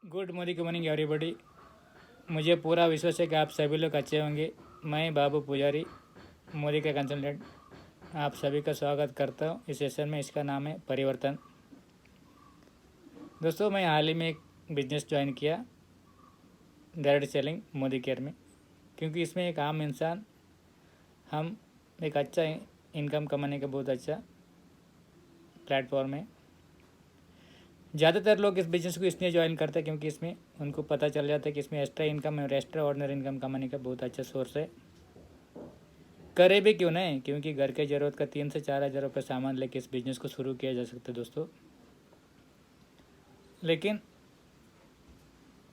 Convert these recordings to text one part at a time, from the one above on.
Good morning everybody. मुझे पूरा विश्वास है कि आप सभी लोग अच्छे होंगे। मैं बाबू पुजारी, मोदी का कंसल्टेंट, आप सभी का स्वागत करता हूँ इस सेशन में। इसका नाम है परिवर्तन। दोस्तों, मैं हाल ही में एक बिजनेस ज्वाइन किया, डायरेक्ट सेलिंग मोदी केयर में, क्योंकि इसमें एक आम इंसान हम एक अच्छा इनकम कमाने का बहुत अच्छा प्लेटफॉर्म है। ज़्यादातर लोग इस बिज़नेस को इसलिए ज्वाइन करते हैं क्योंकि इसमें उनको पता चल जाता है कि इसमें एक्स्ट्रा इनकम और एक्स्ट्रा ऑर्डिनरी इनकम कमाने का बहुत अच्छा सोर्स है। करे भी क्यों नहीं, क्योंकि घर के ज़रूरत का 3 से 4 हज़ार रुपये सामान लेके इस बिज़नेस को शुरू किया जा सकता है दोस्तों। लेकिन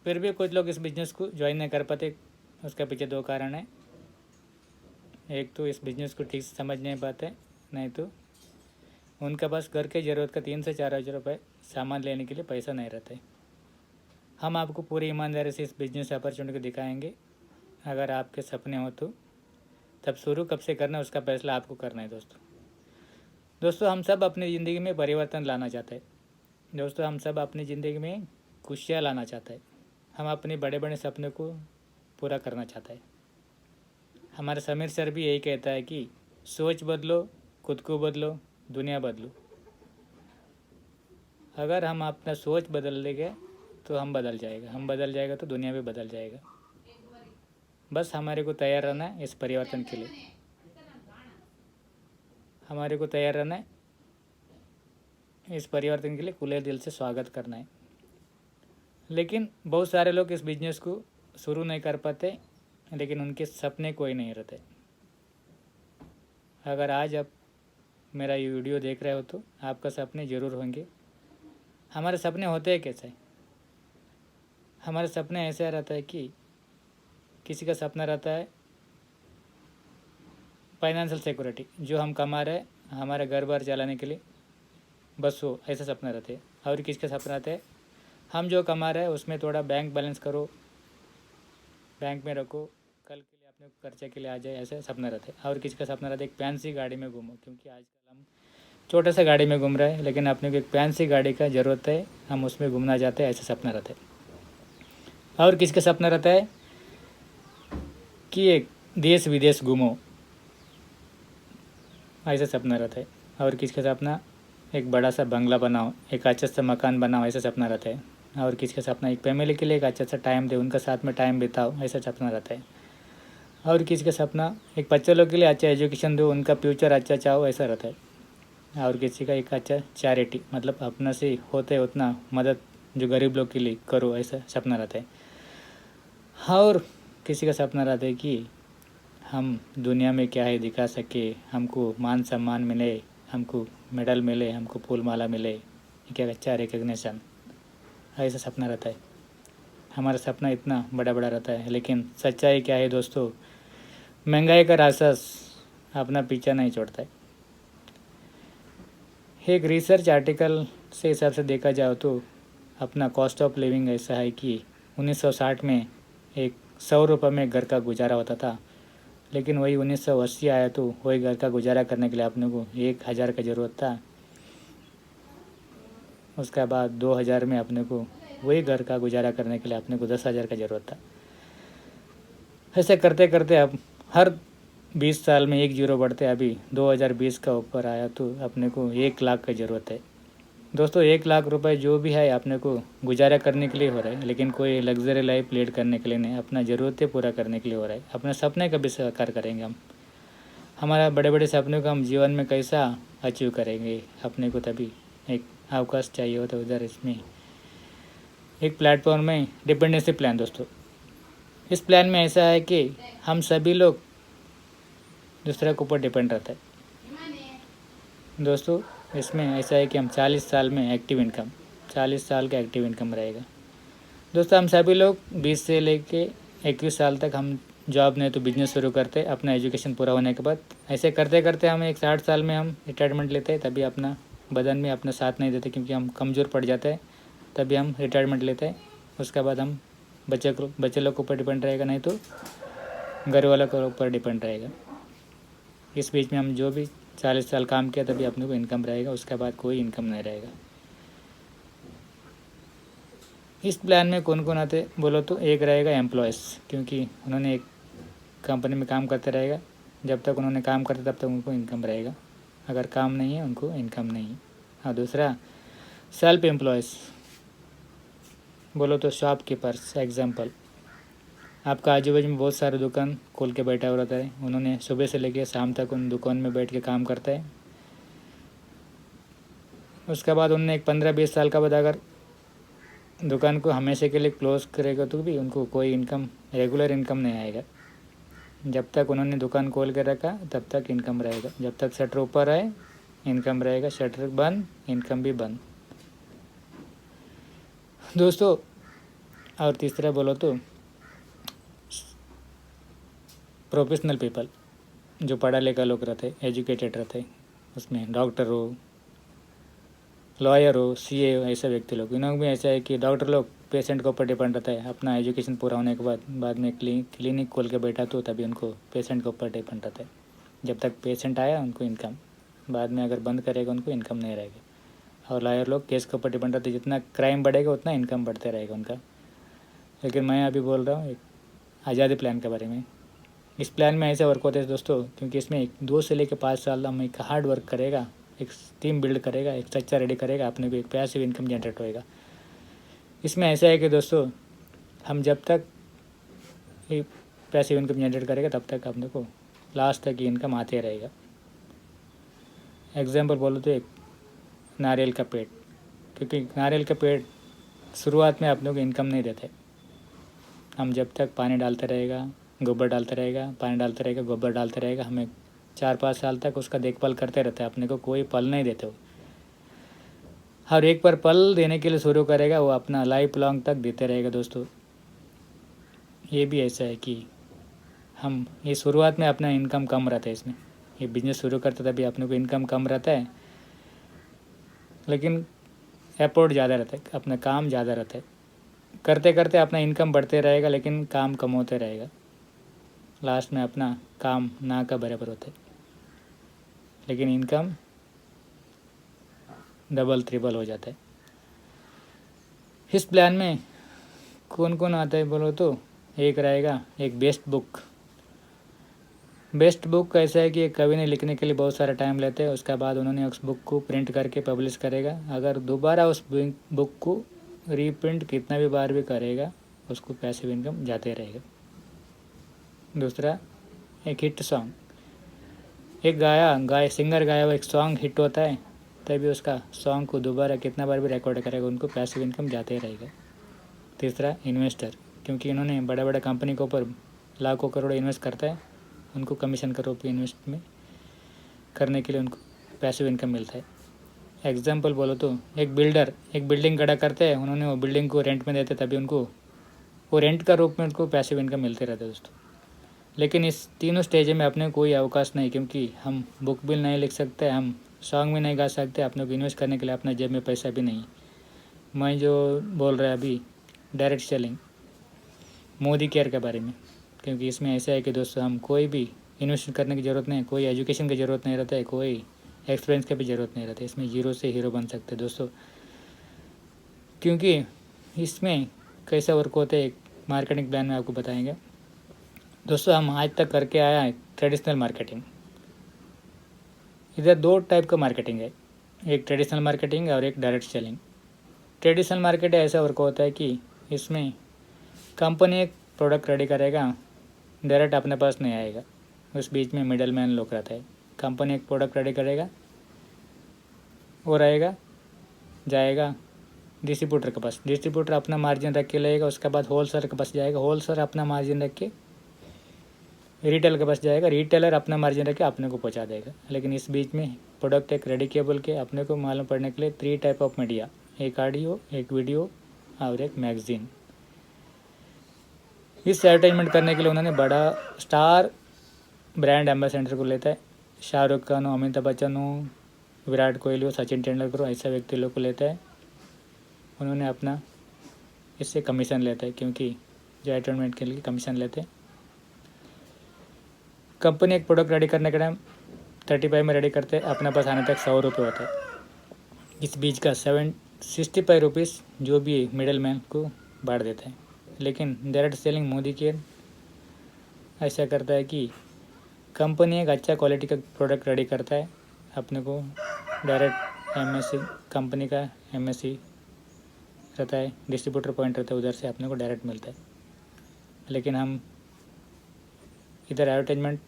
फिर भी कुछ लोग इस बिज़नेस को ज्वाइन नहीं कर पाते। उसके पीछे 2 कारण हैं। एक तो इस बिज़नेस को ठीक से समझ नहीं पाते, नहीं तो उनके पास घर के ज़रूरत का 3 से 4 हज़ार रुपये सामान लेने के लिए पैसा नहीं रहता है। हम आपको पूरी ईमानदारी से इस बिज़नेस अपॉर्चुनिटी को दिखाएंगे। अगर आपके सपने हो तो तब शुरू कब से करना है उसका फैसला आपको करना है दोस्तों, हम सब अपनी ज़िंदगी में परिवर्तन लाना चाहते हैं। दोस्तों, हम सब अपनी ज़िंदगी में खुशियाँ लाना चाहते हैं। हम अपने बड़े बड़े सपने को पूरा करना चाहते हैं। हमारा समीर सर भी यही कहता है कि सोच बदलो, खुद को बदलो, दुनिया बदलो। अगर हम अपना सोच बदल लेंगे तो हम बदल जाएगा, हम बदल जाएगा तो दुनिया भी बदल जाएगा। बस हमारे को तैयार रहना है इस परिवर्तन के लिए। हमारे को तैयार रहना है इस परिवर्तन के लिए, खुले दिल से स्वागत करना है। लेकिन बहुत सारे लोग इस बिज़नेस को शुरू नहीं कर पाते, लेकिन उनके सपने कोई नहीं रहते। अगर आज आप मेरा ये वीडियो देख रहे हो तो आपका सपने ज़रूर होंगे। हमारे सपने होते हैं कैसे? हमारे सपने ऐसा रहता है कि किसी का सपना रहता है फाइनेंशियल सिक्योरिटी, जो हम कमा रहे हैं हमारे घर बार चलाने के लिए, बस वो ऐसा सपना रहते हैं। और किसका सपना रहता है हम जो कमा रहे हैं उसमें थोड़ा बैंक बैलेंस करो, बैंक में रखो, कल के लिए अपने खर्चे के लिए आ जाए, ऐसे सपना रहता है। और किसका सपना रहता है एक फैंसी गाड़ी में घूमो, क्योंकि आजकल हम छोटे से गाड़ी में घूम रहे हैं, लेकिन अपने को एक फैंसी गाड़ी का ज़रूरत है, हम उसमें घूमना चाहते हैं, ऐसा सपना रहता है। और किसका सपना रहता है कि एक देश विदेश घूमो, ऐसा सपना रहता है। और किसका सपना एक बड़ा सा बंगला बनाओ, एक अच्छा सा मकान बनाओ, ऐसा सपना रहता है। और किसका सपना एक फैमिली के लिए एक अच्छा सा टाइम दे, उनका साथ में टाइम बिताओ, ऐसा सपना रहता है। और किसका सपना एक बच्चे लोग के लिए अच्छा एजुकेशन दो, उनका फ्यूचर अच्छा चाहो, ऐसा रहता है। और किसी का एक अच्छा चैरिटी, मतलब अपना से होते उतना मदद जो गरीब लोग के लिए करो, ऐसा सपना रहता है। और किसी का सपना रहता है कि हम दुनिया में क्या है दिखा सके, हमको मान सम्मान मिले, हमको मेडल मिले, हमको फूल माला मिले, क्या अच्छा रिकग्निशन, ऐसा सपना रहता है। हमारा सपना इतना बड़ा बड़ा रहता है, लेकिन सच्चाई क्या है दोस्तों, महंगाई का राक्षस अपना पीछा नहीं छोड़ता है। एक रिसर्च आर्टिकल से हिसाब से देखा जाए तो अपना कॉस्ट ऑफ लिविंग ऐसा है कि 1960 में एक 100 रुपये में घर का गुजारा होता था, लेकिन वही 1980 आया तो वही घर का गुजारा करने के लिए अपने को 1,000 का ज़रूरत था। उसके बाद 2000 में अपने को वही घर का गुजारा करने के लिए अपने को 10,000 का ज़रूरत था। ऐसे करते करते अब हर 20 साल में एक जीरो बढ़ते, अभी 2020 का ऊपर आया तो अपने को 1,00,000 का ज़रूरत है। दोस्तों, 1,00,000 रुपये जो भी है अपने को गुजारा करने के लिए हो रहा है, लेकिन कोई लग्जरी लाइफ लीड करने के लिए नहीं, अपना ज़रूरतें पूरा करने के लिए हो रहा है। अपने सपने कभी साकार करेंगे हम, हमारा बड़े बड़े सपनों को हम जीवन में कैसा अचीव करेंगे, अपने को तभी एक अवकाश चाहिए होता है। उधर इसमें एक प्लेटफॉर्म में डिपेंडेंसी प्लान दोस्तों, इस प्लान में ऐसा है कि हम सभी लोग दूसरे के ऊपर डिपेंड रहता है दोस्तों। इसमें ऐसा है कि हम 40 साल में एक्टिव इनकम, 40 साल का एक्टिव इनकम रहेगा दोस्तों। हम सभी लोग 20 से लेके 21 साल तक हम जॉब नहीं तो बिजनेस शुरू करते अपना एजुकेशन पूरा होने के बाद। ऐसे करते करते हम एक 60 साल में हम रिटायरमेंट लेते हैं, तभी अपना बदन में अपना साथ नहीं देते क्योंकि हम कमज़ोर पड़ जाते हैं, तभी हम रिटायरमेंट लेते हैं। उसके बाद हम बच्चे लोग के ऊपर डिपेंड रहेगा, नहीं तो घर वालों के ऊपर डिपेंड रहेगा। इस बीच में हम जो भी 40 साल काम किया तभी अपने को इनकम रहेगा, उसके बाद कोई इनकम नहीं रहेगा। इस प्लान में कौन कौन आते बोलो तो एक रहेगा एम्प्लॉयज़, क्योंकि उन्होंने एक कंपनी में काम करते रहेगा, जब तक उन्होंने काम करते तब तक उनको इनकम रहेगा, अगर काम नहीं है उनको इनकम नहीं है। और दूसरा सेल्फ एम्प्लॉयज़ बोलो तो शॉपकीपर्स। एग्जांपल, आपका आजू बाजू में बहुत सारे दुकान खोल के बैठा हुआ रहता है, उन्होंने सुबह से लेकर शाम तक उन दुकान में बैठ के काम करता है। उसके बाद उन्होंने एक 15-20 साल का बाद अगर दुकान को हमेशा के लिए क्लोज़ करेगा तो भी उनको कोई इनकम, रेगुलर इनकम नहीं आएगा। जब तक उन्होंने दुकान खोल के रखा तब तक इनकम रहेगा, जब तक शटर ऊपर आए इनकम रहेगा, शटर बंद इनकम भी बंद दोस्तों। और तीसरा बोलो तो प्रोफेशनल पीपल, जो पढ़ा लिखा लोग रहते, एजुकेटेड रहते, उसमें डॉक्टर हो, लॉयर हो, सीए हो, ऐसे व्यक्ति लोग। इन्होंने भी ऐसा है कि डॉक्टर लोग पेशेंट के ऊपर डिपेंड रहता है, अपना एजुकेशन पूरा होने के बाद में क्लिनिक खोल के बैठा तो तभी उनको पेशेंट के ऊपर डिपेंड रहता है। जब तक पेशेंट आया उनको इनकम, बाद में अगर बंद करेगा उनको इनकम नहीं रहेगा। और लॉयर लोग केस के ऊपर डिपेंड रहते, जितना क्राइम बढ़ेगा उतना इनकम बढ़ते रहेगा उनका। लेकिन मैं अभी बोल रहा हूँ एक आज़ादी प्लान के बारे में। इस प्लान में ऐसे वर्क होते हैं दोस्तों, क्योंकि इसमें 2 से लेकर 5 साल हम एक हार्ड वर्क करेगा, एक टीम बिल्ड करेगा, एक स्ट्रक्चर रेडी करेगा, अपने को एक पैसिव इनकम जनरेट होएगा। इसमें ऐसा है कि दोस्तों हम जब तक एक पैसिव इनकम जनरेट करेगा तब तक अपने को लास्ट तक ये इनकम आते रहेगा। एग्जाम्पल बोलो तो एक नारियल का पेड़, क्योंकि नारियल का पेड़ शुरुआत में अपने को इनकम नहीं देते। हम जब तक पानी डालते रहेगा, गोबर डालते रहेगा, पानी डालते रहेगा, गोबर डालते रहेगा, हमें 4-5 साल तक उसका देखभाल करते रहते हैं, अपने को कोई फल नहीं देते हो। हर एक पर फल देने के लिए शुरू करेगा, वो अपना लाइफ लॉन्ग तक देते रहेगा दोस्तों। ये भी ऐसा है कि हम ये शुरुआत में अपना इनकम कम रहता है, इसमें ये बिजनेस शुरू करते तभी अपने को इनकम कम रहता है, लेकिन एफर्ट ज़्यादा रहता है, अपना काम ज़्यादा रहता है। करते करते अपना इनकम बढ़ते रहेगा, लेकिन काम कम होते रहेगा, लास्ट में अपना काम ना का बराबर होता है, लेकिन इनकम डबल ट्रिपल हो जाता है। इस प्लान में कौन कौन आता है बोलो तो एक रहेगा एक बेस्ट बुक। बेस्ट बुक ऐसा है कि एक कवि ने लिखने के लिए बहुत सारा टाइम लेते हैं, उसके बाद उन्होंने उस बुक को प्रिंट करके पब्लिश करेगा। अगर दोबारा उस बुक को रीप्रिंट कितना भी बार भी करेगा उसको पैसिव इनकम जाते रहेगा। दूसरा एक हिट सॉन्ग, एक सिंगर गाया हुआ एक सॉन्ग हिट होता है, तभी उसका सॉन्ग को दोबारा कितना बार भी रिकॉर्ड करेगा उनको पैसिव इनकम जाते रहेगा। तीसरा इन्वेस्टर, क्योंकि इन्होंने बड़ा बड़ा कंपनी के ऊपर लाखों करोड़ इन्वेस्ट करता है, उनको कमीशन के रूप में इन्वेस्ट में करने के लिए उनको पैसिव इनकम मिलता है। एग्जाम्पल बोलो तो एक बिल्डर एक बिल्डिंग खड़ा करते हैं, उन्होंने वो बिल्डिंग को रेंट में देते, तभी उनको वो रेंट का रूप में उनको पैसिव इनकम मिलते रहता है दोस्तों। लेकिन इस तीनों स्टेज में अपने कोई अवकाश नहीं, क्योंकि हम बुक भी नहीं लिख सकते, हम सॉन्ग भी नहीं गा सकते, अपने को इन्वेस्ट करने के लिए अपना जेब में पैसा भी नहीं। मैं जो बोल रहा है अभी डायरेक्ट सेलिंग मोदी केयर के बारे में, क्योंकि इसमें ऐसा है कि दोस्तों हम कोई भी इन्वेस्ट करने की ज़रूरत नहीं है, कोई एजुकेशन की ज़रूरत नहीं रहता है, कोई एक्सपीरियंस की भी ज़रूरत नहीं रहती है। इसमें जीरो से हीरो बन सकते हैं दोस्तों, क्योंकि इसमें कैसा वर्क होता है एक मार्केटिंग प्लान में आपको बताएंगे दोस्तों। हम आज तक करके आया है ट्रेडिशनल मार्केटिंग। इधर 2 टाइप का मार्केटिंग है, एक ट्रेडिशनल मार्केटिंग और एक डायरेक्ट सेलिंग। ट्रेडिशनल मार्केट ऐसा वर्क होता है कि इसमें कंपनी एक प्रोडक्ट रेडी करेगा, डायरेक्ट अपने पास नहीं आएगा, उस बीच में मिडल मैन लोग रहता है। कंपनी एक प्रोडक्ट रेडी करेगा, वो रहेगा, जाएगा डिस्ट्रीब्यूटर के पास, डिस्ट्रीब्यूटर अपना मार्जिन रख के लेगा, उसके बाद होलसेलर के पास जाएगा, होलसेलर अपना मार्जिन रख के रिटेलर के पास जाएगा, रिटेलर अपना मार्जिन रख के अपने को पहुंचा देगा। लेकिन इस बीच में प्रोडक्ट एक रेडी किया बोल के अपने को मालूम पड़ने के लिए 3 टाइप ऑफ मीडिया, एक ऑडियो, एक वीडियो और एक मैगजीन। इस एडवर्टाइजमेंट करने के लिए उन्होंने बड़ा स्टार ब्रांड एम्बेसडर को लेता है, शाहरुख खान हो, अमिताभ बच्चन हो, विराट कोहली हो, सचिन तेंदुलकर हो, ऐसे व्यक्ति लोग को लेता है। उन्होंने अपना इससे कमीशन लेता है, क्योंकि जो एडवर्टाइजमेंट के लिए कमीशन लेते हैं। कंपनी एक प्रोडक्ट रेडी करने के टाइम 35 में रेडी करते हैं, अपने पास आने तक 100 रुपये होता है। इस बीच का ₹65 जो भी मिडल मैन को बांट देता है। लेकिन डायरेक्ट सेलिंग मोदी केयर ऐसा करता है कि कंपनी एक अच्छा क्वालिटी का प्रोडक्ट रेडी करता है, अपने को डायरेक्ट एमएससी कंपनी का एमएससी रहता है, डिस्ट्रीब्यूटर पॉइंट रहता है, उधर से अपने को डायरेक्ट मिलता है। लेकिन हम इधर एडवर्टाइजमेंट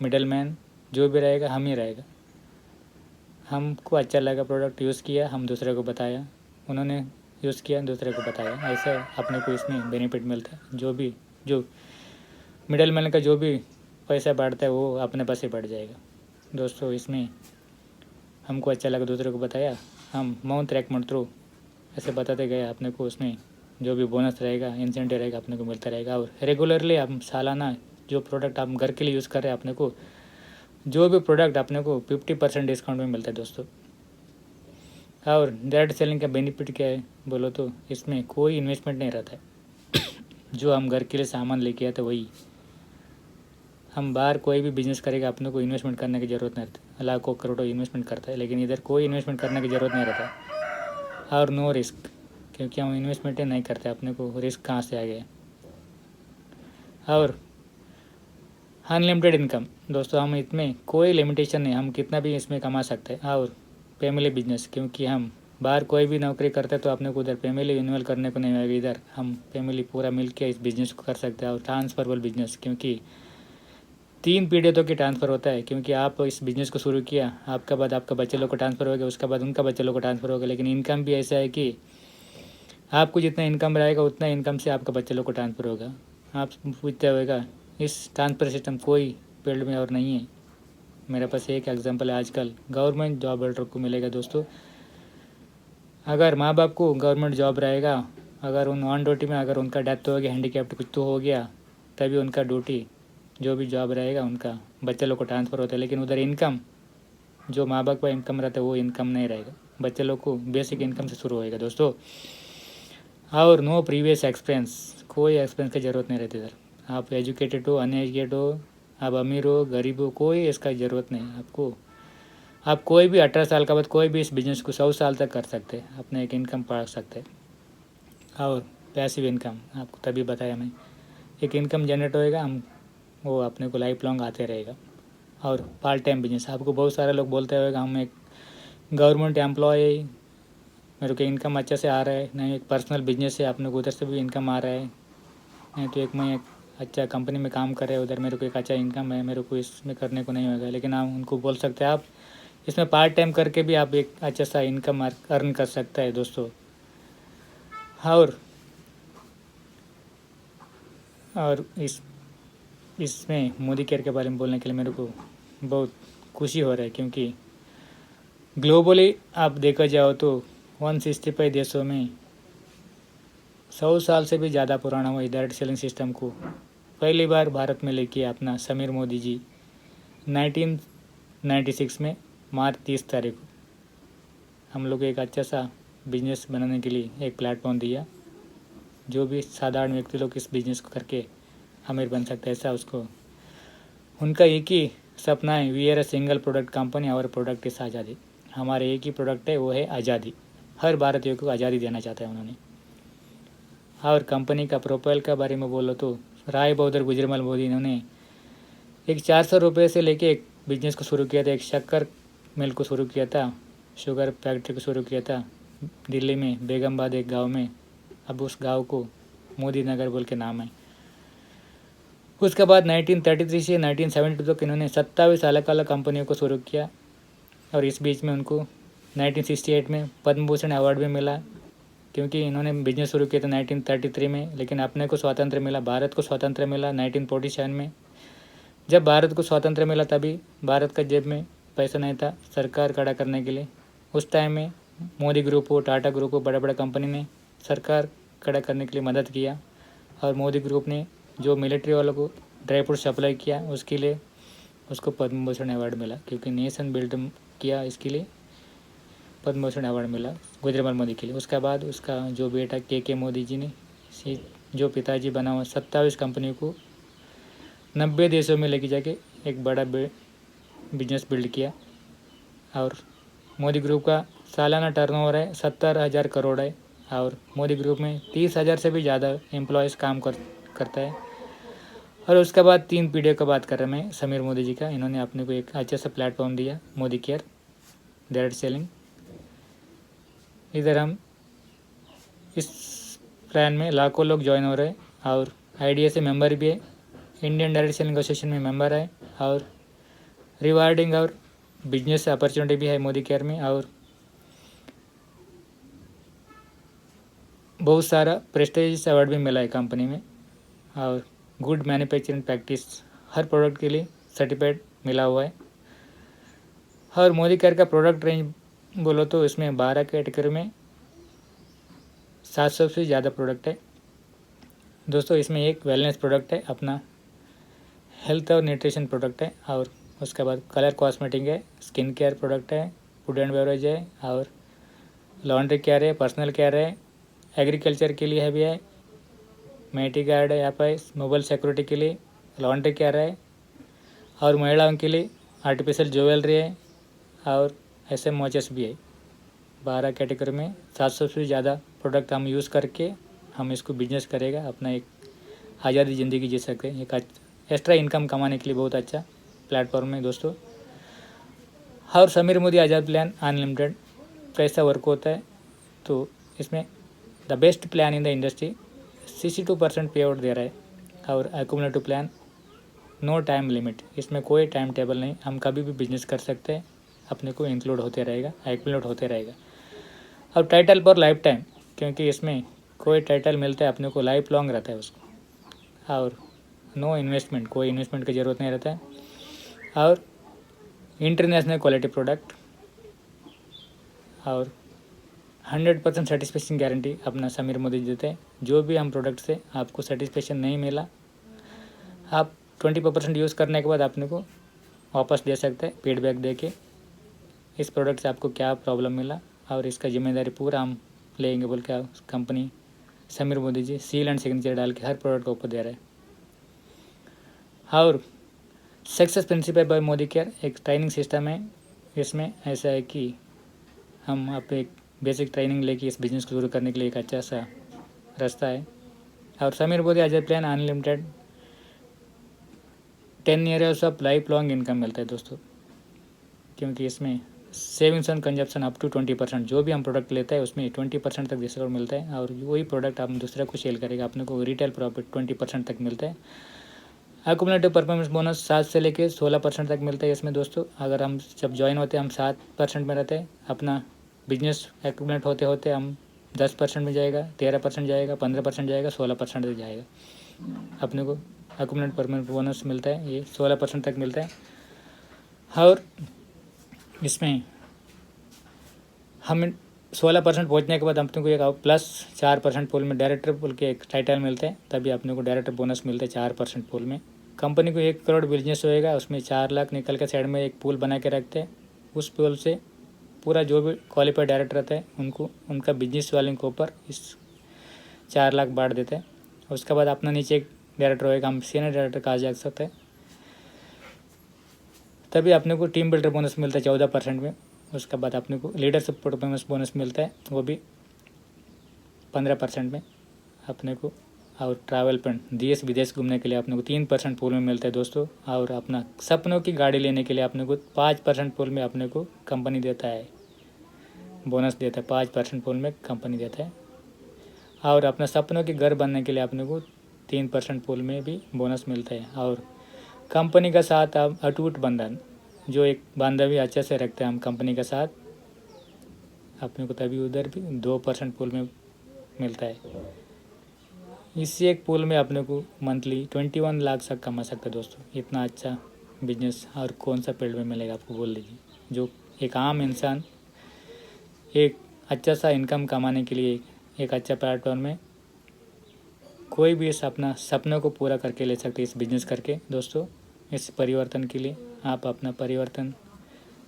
मिडल मैन जो भी रहेगा हम ही रहेगा। हमको अच्छा लगा प्रोडक्ट यूज़ किया, हम दूसरे को बताया, उन्होंने यूज़ किया दूसरे को बताया, ऐसा अपने को इसमें बेनिफिट मिलता है। जो मिडल मैन का जो भी पैसा बढ़ता है वो अपने पास ही बढ़ जाएगा। दोस्तों इसमें हमको अच्छा लगा, दूसरे को बताया, हम माउंट रेकमेंड थ्रू ऐसे बताते गए अपने को, उसमें जो भी बोनस रहेगा इंसेंटिव रहेगा अपने को मिलता रहेगा। और रेगुलरली हम सालाना जो प्रोडक्ट हम घर के लिए यूज़ कर रहे हैं, अपने को जो भी प्रोडक्ट अपने को 50% डिस्काउंट में मिलता है दोस्तों। और डायरेक्ट सेलिंग का बेनिफिट क्या है बोलो तो इसमें कोई इन्वेस्टमेंट नहीं रहता है। जो हम घर के लिए सामान लेके आते वही हम बाहर कोई भी बिजनेस करेगा, अपने को इन्वेस्टमेंट करने की ज़रूरत नहीं रहती। लाखों करोड़ों इन्वेस्टमेंट करता है, लेकिन इधर कोई इन्वेस्टमेंट करने की ज़रूरत नहीं रहता और नो रिस्क, क्योंकि हम इन्वेस्टमेंट ही नहीं करते, अपने को रिस्क कहाँ से आ गया। और अनलिमिटेड इनकम दोस्तों, हम इसमें कोई लिमिटेशन नहीं, हम कितना भी इसमें कमा सकते हैं। और फैमिली बिजनेस, क्योंकि हम बाहर कोई भी नौकरी करते हैं तो अपने को उधर फैमिली इन्वॉल्व करने को नहीं आएगा, इधर हम फैमिली पूरा मिल के इस बिज़नेस को कर सकते हैं। और ट्रांसफरेबल बिजनेस, क्योंकि 3 पीढ़ियों तक की ट्रांसफ़र होता है, क्योंकि आप इस बिज़नेस को शुरू किया, आपका बाद आपका बच्चे लोग को ट्रांसफ़र होगा, उसके बाद उनका बच्चे लोग को ट्रांसफ़र होगा। लेकिन इनकम भी ऐसा है कि आपको जितना इनकम रहेगा उतना इनकम से आपका बच्चे लोग को ट्रांसफ़र होगा। आप पूछते होगा इस ट्रांसफ़र सिस्टम कोई फील्ड में और नहीं है। मेरे पास एक एग्जांपल है, आजकल गवर्नमेंट जॉब होल्डर को मिलेगा दोस्तों। अगर माँ बाप को गवर्नमेंट जॉब रहेगा, अगर उन ऑन ड्यूटी में अगर उनका डेथ हो गया, हैंडीकैप्ड कुछ तो हो गया, तभी उनका ड्यूटी जो भी जॉब रहेगा उनका बच्चे लोग को ट्रांसफ़र होता है। लेकिन उधर इनकम जो माँ बाप का इनकम रहता है वो इनकम नहीं रहेगा, बच्चे लोग को बेसिक इनकम से शुरू होएगा दोस्तों। और नो प्रीवियस एक्सपेंस, कोई एक्सपेंस की ज़रूरत नहीं रहती इधर। आप एजुकेटेड हो अनएजुकेटेड हो, आप अमीर हो गरीब हो, कोई इसका ज़रूरत नहीं आपको। आप कोई भी 18 साल के बाद कोई भी इस बिज़नेस को 100 साल तक कर सकते हैं, अपने एक इनकम पा सकते हैं। और पैसिव इनकम आपको तभी बताया मैं, एक इनकम जनरेट होएगा, हम वो अपने को लाइफ लॉन्ग आते रहेगा। और पार्ट टाइम बिजनेस, आपको बहुत सारे लोग बोलते होगा हम एक गवर्नमेंट एम्प्लॉय, मेरे को इनकम अच्छा से आ रहा है, नहीं एक पर्सनल बिजनेस है, अपने को उधर से भी इनकम आ रहा है, नहीं तो एक मैं एक अच्छा कंपनी में काम कर रहे हैं, उधर मेरे को एक अच्छा इनकम है, मेरे को इसमें करने को नहीं होगा। लेकिन आप उनको बोल सकते हैं आप इसमें पार्ट टाइम करके भी आप एक अच्छा सा इनकम अर्न कर सकता है दोस्तों। और इसमें मोदी केयर के बारे में बोलने के लिए मेरे को बहुत खुशी हो रहा है, क्योंकि ग्लोबली आप देखा जाओ तो 165 देशों में 100 साल से भी ज़्यादा पुराना हुआ डायरेक्ट सेलिंग सिस्टम को पहली बार भारत में लेके अपना समीर मोदी जी 1996 में मार्च 30 तारीख को हम लोग एक अच्छा सा बिजनेस बनाने के लिए एक प्लेटफॉर्म दिया। जो भी साधारण व्यक्ति लोग इस बिज़नेस को करके अमीर बन सकते हैं, ऐसा उसको उनका एक ही सपना है, we are a single product company, और प्रोडक्ट इस आज़ादी। हमारे एक ही प्रोडक्ट है, वो है आज़ादी। हर भारतीय को आज़ादी देना चाहते हैं उन्होंने। और कंपनी का प्रोफाइल के बारे में बोलो तो राय बहादुर गुजरमल मोदी इन्होंने एक 400 रुपये से लेके एक बिजनेस को शुरू किया था, एक शक्कर मिल को शुरू किया था, शुगर फैक्ट्री को शुरू किया था दिल्ली में बेगमबाद एक गांव में। अब उस गांव को मोदी नगर बोल के नाम है। उसके बाद 1933 से 1972 तक इन्होंने 27 अलग अलग कंपनियों को शुरू किया, और इस बीच में उनको 1968 में पद्म भूषण अवार्ड भी मिला, क्योंकि इन्होंने बिजनेस शुरू किया था 1933 में। लेकिन अपने को स्वातंत्र्य मिला, भारत को स्वातंत्र्य मिला 1947 में। जब भारत को स्वातंत्र्य मिला तभी भारत का जेब में पैसा नहीं था सरकार खड़ा करने के लिए। उस टाइम में मोदी ग्रुप हो, टाटा ग्रुप हो, बड़ा बड़ा कंपनी ने सरकार खड़ा करने के लिए मदद किया। और मोदी ग्रुप ने जो मिलिट्री वालों को ड्राई फ्रूट सप्लाई किया उसके लिए उसको पद्म भूषण अवार्ड मिला, क्योंकि नेशन बिल्ड किया, इसके लिए पद्म भूषण अवार्ड मिला गुजरमल मोदी के लिए। उसके बाद उसका जो बेटा के मोदी जी ने जो पिताजी बना हुआ 27 कंपनियों को 90 देशों में लेके जाके एक बड़ा बिजनेस बिल्ड किया। और मोदी ग्रुप का सालाना टर्नओवर है 70,000 करोड़ है। और मोदी ग्रुप में 30,000 से भी ज़्यादा एम्प्लॉयज़ काम करता है। और उसके बाद 3 पीढ़ियों का बात कर रहा मैं समीर मोदी जी का। इन्होंने अपने को एक अच्छा सा प्लेटफॉर्म दिया, मोदी केयर डायरेक्ट सेलिंग। इधर हम इस प्लान में लाखों लोग ज्वाइन हो रहे हैं और आईडीए से मेंबर भी है, इंडियन डायरेक्ट सेलिंग एसोसिएशन में मेंबर है और रिवार्डिंग और बिजनेस अपॉर्चुनिटी भी है मोदी केयर में। और बहुत सारा प्रेस्टीजियस अवार्ड भी मिला है कंपनी में और गुड मैन्युफैक्चरिंग प्रैक्टिस हर प्रोडक्ट के लिए सर्टिफाइड मिला हुआ है। और मोदी केयर का प्रोडक्ट रेंज बोलो तो इसमें 12 कैटेगरी में 700 से ज़्यादा प्रोडक्ट है दोस्तों। इसमें एक वेलनेस प्रोडक्ट है, अपना हेल्थ और न्यूट्रिशन प्रोडक्ट है। और उसके बाद कलर कॉस्मेटिक है, स्किन केयर प्रोडक्ट है, फूड एंड बेवरेज है और लॉन्ड्री केयर है, पर्सनल केयर है, एग्रीकल्चर के लिए है भी है, मेटी गार्ड है, यहाँ पर मोबाइल सिक्योरिटी के लिए लॉन्ड्री केयर है और महिलाओं के लिए आर्टिफिशियल ज्वेलरी है और SM वॉचेस भी है। 12 कैटेगरी में 700 से ज़्यादा प्रोडक्ट हम यूज़ करके हम इसको बिजनेस करेगा, अपना एक आज़ादी ज़िंदगी जी सकते हैं। एक एक्स्ट्रा इनकम कमाने के लिए बहुत अच्छा प्लेटफॉर्म है दोस्तों। और समीर मोदी आज़ाद प्लान अनलिमिटेड कैसा वर्क होता है तो इसमें the best plan in the industry 62% pay out दे रहा है और accumulative plan no time limit, इसमें कोई टाइम टेबल नहीं, हम कभी भी बिजनेस कर सकते हैं, अपने को इंक्लूड होते रहेगा, एक्यूमुलेट होते रहेगा। और टाइटल पर लाइफ टाइम, क्योंकि इसमें कोई टाइटल मिलता है अपने को लाइफ लॉन्ग रहता है उसको। और नो इन्वेस्टमेंट, कोई इन्वेस्टमेंट की ज़रूरत नहीं रहता है। और इंटरनेशनल क्वालिटी प्रोडक्ट और 100% सेटिस्फेक्शन गारंटी अपना समीर मोदी देते हैं। जो भी हम प्रोडक्ट से आपको सेटिस्फेक्शन नहीं मिला, आप 20% यूज़ करने के बाद अपने को वापस दे सकते हैं फीडबैक दे के, इस प्रोडक्ट से आपको क्या प्रॉब्लम मिला और इसका जिम्मेदारी पूरा हम लेंगे बोल के company Sameer Modi ji seal and signature डाल के हर प्रोडक्ट को ऊपर दे रहे हैं। और success principal bye Modi care एक ट्रेनिंग सिस्टम है। इसमें ऐसा है कि हम आप एक बेसिक ट्रेनिंग लेके इस बिज़नेस को शुरू करने के लिए एक अच्छा सा रास्ता है। और Sameer Modi Azad plan unlimited 10 years of life long income मिलता है दोस्तों, क्योंकि इसमें savings and consumption up to 20%, जो भी हम प्रोडक्ट लेते हैं उसमें 20% तक डिस्काउंट मिलता है। और वही प्रोडक्ट हम दूसरे को सेल करेगा, अपने को रिटेल प्रॉफिट 20% तक मिलता है। एक्यूमुलेटिव परफॉर्मेंस बोनस 7 से लेके 16% तक मिलता है इसमें दोस्तों। अगर हम जब ज्वाइन होते हैं हम 7% में रहते हैं, अपना बिजनेस एक्यूमुलेट होते होते हम 10% में जाएगा, 13% जाएगा, 15% जाएगा, 16% तक जाएगा। अपने को एक्यूमुलेट परफॉर्मेंस बोनस मिलता है, ये 16% तक मिलता है। और इसमें हम 16% पहुँचने के बाद अपने को एक प्लस 4% पूल में डायरेक्टर पूल के एक टाइटल मिलते हैं, तभी अपने को डायरेक्टर बोनस मिलता है 4% पूल में। कंपनी को 1 करोड़ बिजनेस होएगा, उसमें 4 लाख निकल के साइड में एक पूल बना के रखते हैं। उस पूल से पूरा जो भी क्वालिफाइड डायरेक्टर रहता है उनको उनका बिजनेस वाले के ऊपर इस 4 लाख बांट देते हैं। उसके बाद अपना नीचे एक डायरेक्टर होएगा, हम सीनियर डायरेक्टर कहा जा सकते हैं। तभी अपने को टीम बिल्डर बोनस मिलता है 14% में। उसके बाद अपने को लीडरशिप परफॉर्मेंस बोनस मिलता है, वो भी 15% में अपने को। और ट्रैवल फंड देश विदेश घूमने के लिए अपने को 3% पूल में मिलता है दोस्तों। और अपना सपनों की गाड़ी लेने के लिए अपने को 5% पूल में अपने को कंपनी देता है, बोनस देता है, 5% पूल में कंपनी देता है। और अपना सपनों के घर बनने के लिए अपने को 3% पूल में भी बोनस मिलता है। और कंपनी का साथ आप अटूट बंधन, जो एक बांधवी अच्छे से रखते हैं हम कंपनी के साथ, अपने को तभी उधर भी 2% पूल में मिलता है। इसी एक पूल में अपने को मंथली 21 लाख तक कमा सकते हैं दोस्तों। इतना अच्छा बिजनेस और कौन सा फील्ड में मिलेगा आपको बोल दीजिए। जो एक आम इंसान एक अच्छा सा इनकम कमाने के लिए एक अच्छा प्लेटफॉर्म में कोई भी इस अपना सपनों को पूरा करके ले सकते इस बिज़नेस करके दोस्तों। इस परिवर्तन के लिए आप अपना परिवर्तन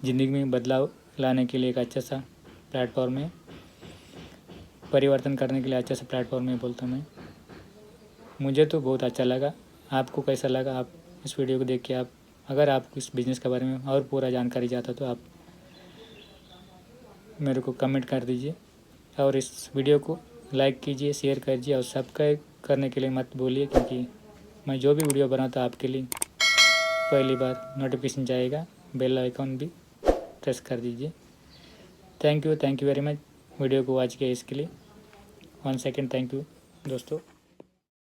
ज़िंदगी में बदलाव लाने के लिए एक अच्छा सा प्लेटफॉर्म है, परिवर्तन करने के लिए अच्छा सा प्लेटफॉर्म है बोलता हूँ मैं। मुझे तो बहुत अच्छा लगा, आपको कैसा लगा? आप इस वीडियो को देख के अगर आप इस बिज़नेस के बारे में और पूरा जानकारी चाहते हो तो आप मेरे को कमेंट कर दीजिए और इस वीडियो को लाइक कीजिए, शेयर कीजिए और सब्सक्राइब करने के लिए मत भूलिए, क्योंकि मैं जो भी वीडियो बनाता हूँ आपके लिए पहली बार नोटिफिकेशन जाएगा। बेल आइकॉन भी प्रेस कर दीजिए। Thank you very much video को वॉच किया इसके लिए। 1 सेकेंड, थैंक यू दोस्तों।